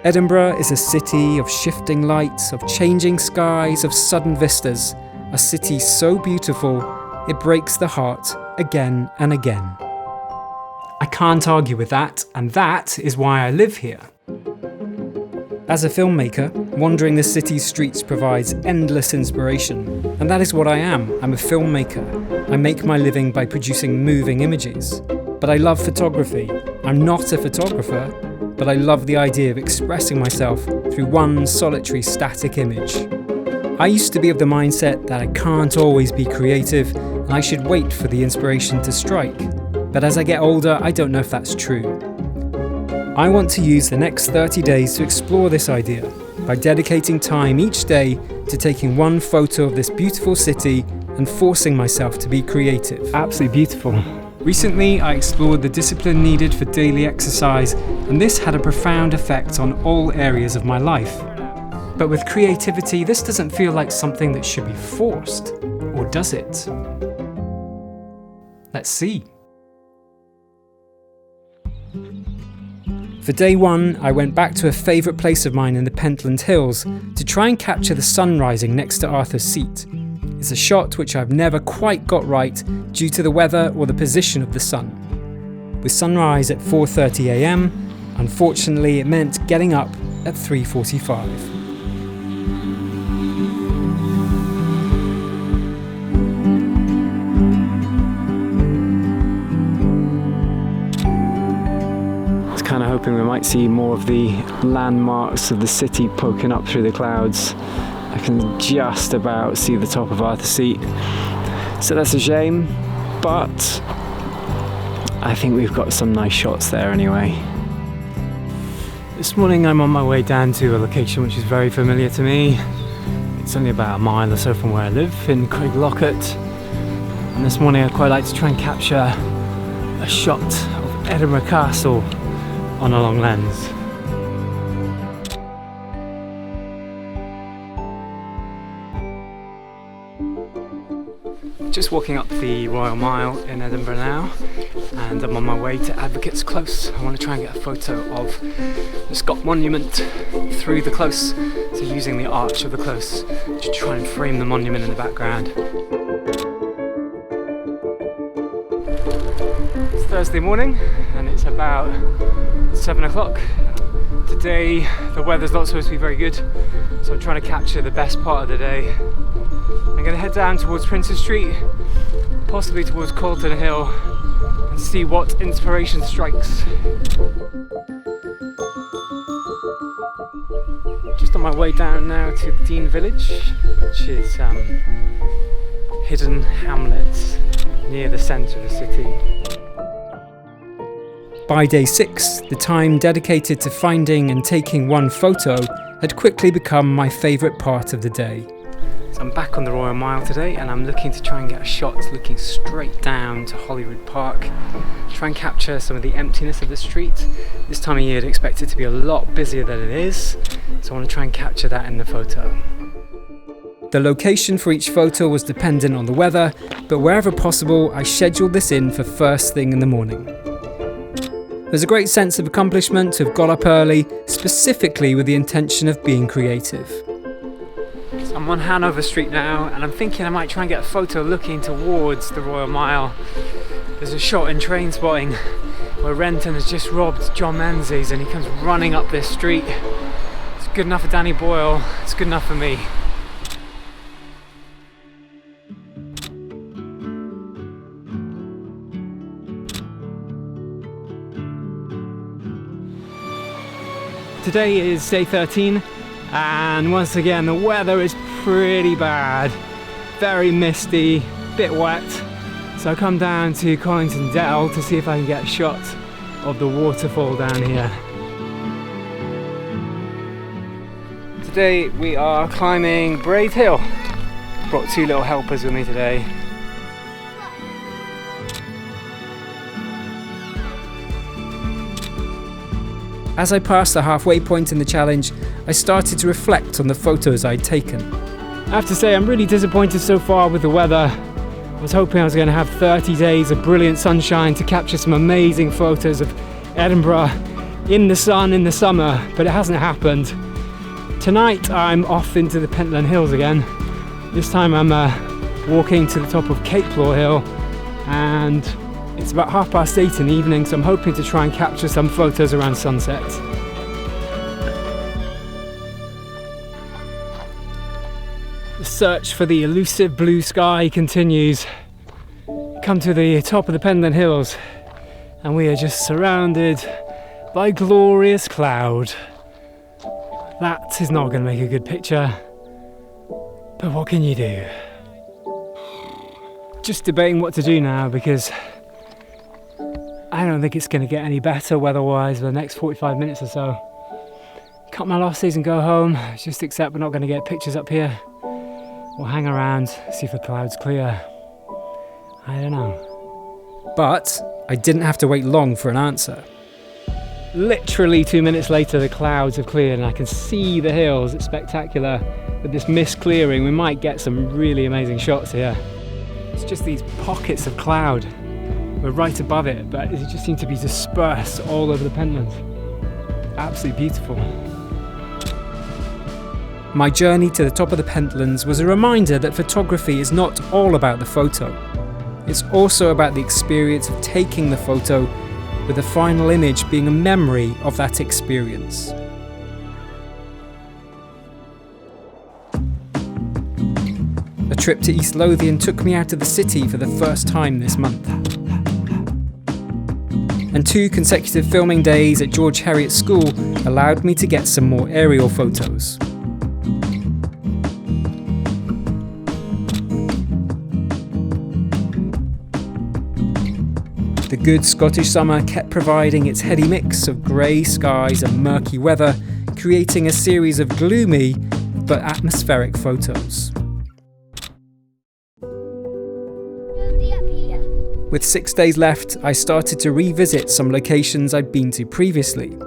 Edinburgh is a city of shifting lights, of changing skies, of sudden vistas. A city so beautiful, it breaks the heart again and again. I can't argue with that, and that is why I live here. As a filmmaker, wandering the city's streets provides endless inspiration, and that is what I am. I'm a filmmaker. I make my living by producing moving images. But I love photography. I'm not a photographer, but I love the idea of expressing myself through one solitary static image. I used to be of the mindset that I can't always be creative and I should wait for the inspiration to strike. But as I get older, I don't know if that's true. I want to use the next 30 days to explore this idea by dedicating time each day to taking one photo of this beautiful city and forcing myself to be creative. Absolutely beautiful. Recently, I explored the discipline needed for daily exercise, and this had a profound effect on all areas of my life. But with creativity, this doesn't feel like something that should be forced, or does it? Let's see. For day one, I went back to a favourite place of mine in the Pentland Hills to try and capture the sun rising next to Arthur's Seat. It's a shot which I've never quite got right due to the weather or the position of the sun. With sunrise at 4:30 AM, unfortunately it meant getting up at 3:45. Kind of hoping we might see more of the landmarks of the city poking up through the clouds. I can just about see the top of Arthur's Seat, so that's a shame, but I think we've got some nice shots there anyway. This morning I'm on my way down to a location which is very familiar to me. It's only about a mile or so from where I live, in Allocate, and this morning I'd quite like to try and capture a shot of Edinburgh Castle on a long lens. Just walking up the Royal Mile in Edinburgh now, and I'm on my way to Advocates Close. I want to try and get a photo of the Scott Monument through the close, so using the arch of the close to try and frame the monument in the background. It's Thursday morning and it's about 7 o'clock. Today the weather's not supposed to be very good, so I'm trying to capture the best part of the day. I'm going to head down towards Princes Street, possibly towards Calton Hill, and see what inspiration strikes. Just on my way down now to Dean Village, which is hidden hamlet near the centre of the city. By day 6, the time dedicated to finding and taking one photo had quickly become my favourite part of the day. So I'm back on the Royal Mile today and I'm looking to try and get a shot looking straight down to Holyrood Park. Try and capture some of the emptiness of the street. This time of year I'd expect it to be a lot busier than it is, so I want to try and capture that in the photo. The location for each photo was dependent on the weather, but wherever possible I scheduled this in for first thing in the morning. There's a great sense of accomplishment to have got up early, specifically with the intention of being creative. So I'm on Hanover Street now, and I'm thinking I might try and get a photo looking towards the Royal Mile. There's a shot in Trainspotting where Renton has just robbed John Menzies and he comes running up this street. It's good enough for Danny Boyle, it's good enough for me. Today is day 13 and once again the weather is pretty bad. Very misty, bit wet. So I come down to Collington Dell to see if I can get a shot of the waterfall down here. Today we are climbing Braid Hill. Brought two little helpers with me today. As I passed the halfway point in the challenge, I started to reflect on the photos I'd taken. I have to say I'm really disappointed so far with the weather. I was hoping I was going to have 30 days of brilliant sunshine to capture some amazing photos of Edinburgh, in the sun in the summer, but it hasn't happened. Tonight I'm off into the Pentland Hills again. This time I'm walking to the top of Capelaw Hill, and it's about 8:30 in the evening, so I'm hoping to try and capture some photos around sunset. The search for the elusive blue sky continues. Come to the top of the Pentland Hills and we are just surrounded by glorious cloud. That is not going to make a good picture, but what can you do? Just debating what to do now, because I don't think it's going to get any better weather-wise for the next 45 minutes or so. Cut my losses and go home, just accept we're not going to get pictures up here. We'll hang around, see if the clouds clear. I don't know. But I didn't have to wait long for an answer. Literally 2 minutes later, the clouds have cleared and I can see the hills. It's spectacular. With this mist clearing, we might get some really amazing shots here. It's just these pockets of cloud. We're right above it, but it just seems to be dispersed all over the Pentlands. Absolutely beautiful. My journey to the top of the Pentlands was a reminder that photography is not all about the photo. It's also about the experience of taking the photo, with the final image being a memory of that experience. A trip to East Lothian took me out of the city for the first time this month. And 2 consecutive filming days at George Heriot School allowed me to get some more aerial photos. The good Scottish summer kept providing its heady mix of grey skies and murky weather, creating a series of gloomy but atmospheric photos. With 6 days left, I started to revisit some locations I'd been to previously.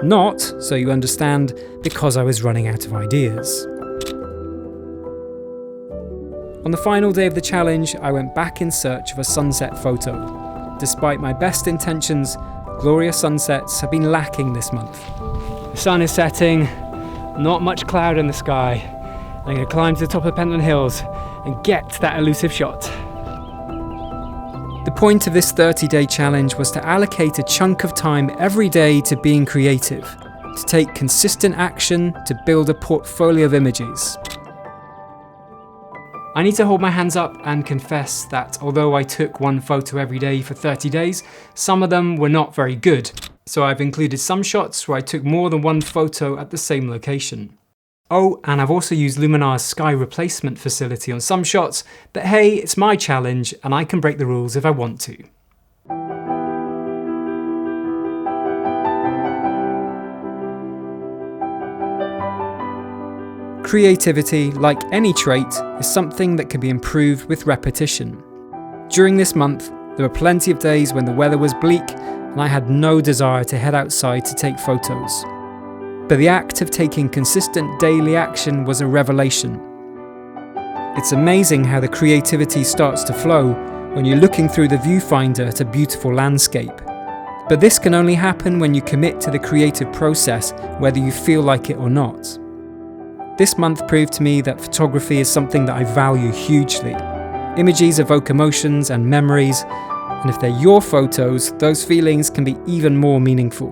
Not, so you understand, because I was running out of ideas. On the final day of the challenge, I went back in search of a sunset photo. Despite my best intentions, glorious sunsets have been lacking this month. The sun is setting, not much cloud in the sky. I'm going to climb to the top of the Pentland Hills and get that elusive shot. The point of this 30-day challenge was to allocate a chunk of time every day to being creative, to take consistent action to build a portfolio of images. I need to hold my hands up and confess that although I took one photo every day for 30 days, some of them were not very good. So I've included some shots where I took more than one photo at the same location. Oh, and I've also used Luminar's sky replacement facility on some shots, but hey, it's my challenge and I can break the rules if I want to. Creativity, like any trait, is something that can be improved with repetition. During this month, there were plenty of days when the weather was bleak and I had no desire to head outside to take photos. But the act of taking consistent daily action was a revelation. It's amazing how the creativity starts to flow when you're looking through the viewfinder at a beautiful landscape. But this can only happen when you commit to the creative process, whether you feel like it or not. This month proved to me that photography is something that I value hugely. Images evoke emotions and memories, and if they're your photos, those feelings can be even more meaningful.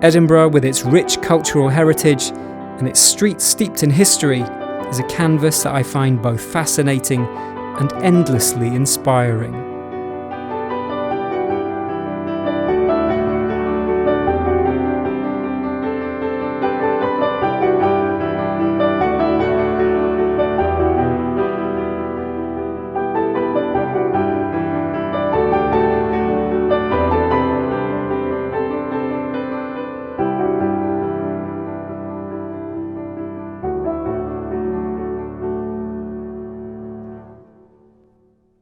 Edinburgh, with its rich cultural heritage and its streets steeped in history, is a canvas that I find both fascinating and endlessly inspiring.